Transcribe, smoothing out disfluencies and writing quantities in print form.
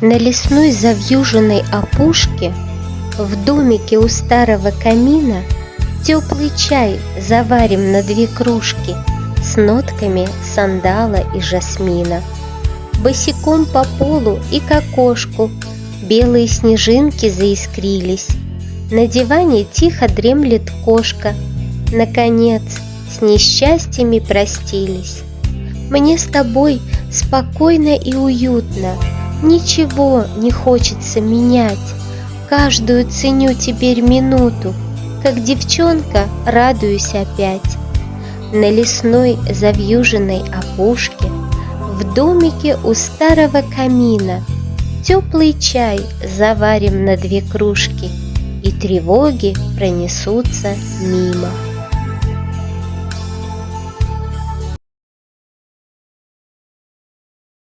На лесной завьюженной опушке, в домике у старого камина, теплый чай заварим на 2 кружки с нотками сандала и жасмина. Босиком по полу и к окошку белые снежинки заискрились. На диване тихо дремлет кошка. Наконец, с несчастьями простились. Мне с тобой спокойно и уютно, ничего не хочется менять. Каждую ценю теперь минуту, как девчонка радуюсь опять. На лесной завьюженной опушке, в домике у старого камина, теплый чай заварим на 2 кружки, и тревоги пронесутся мимо.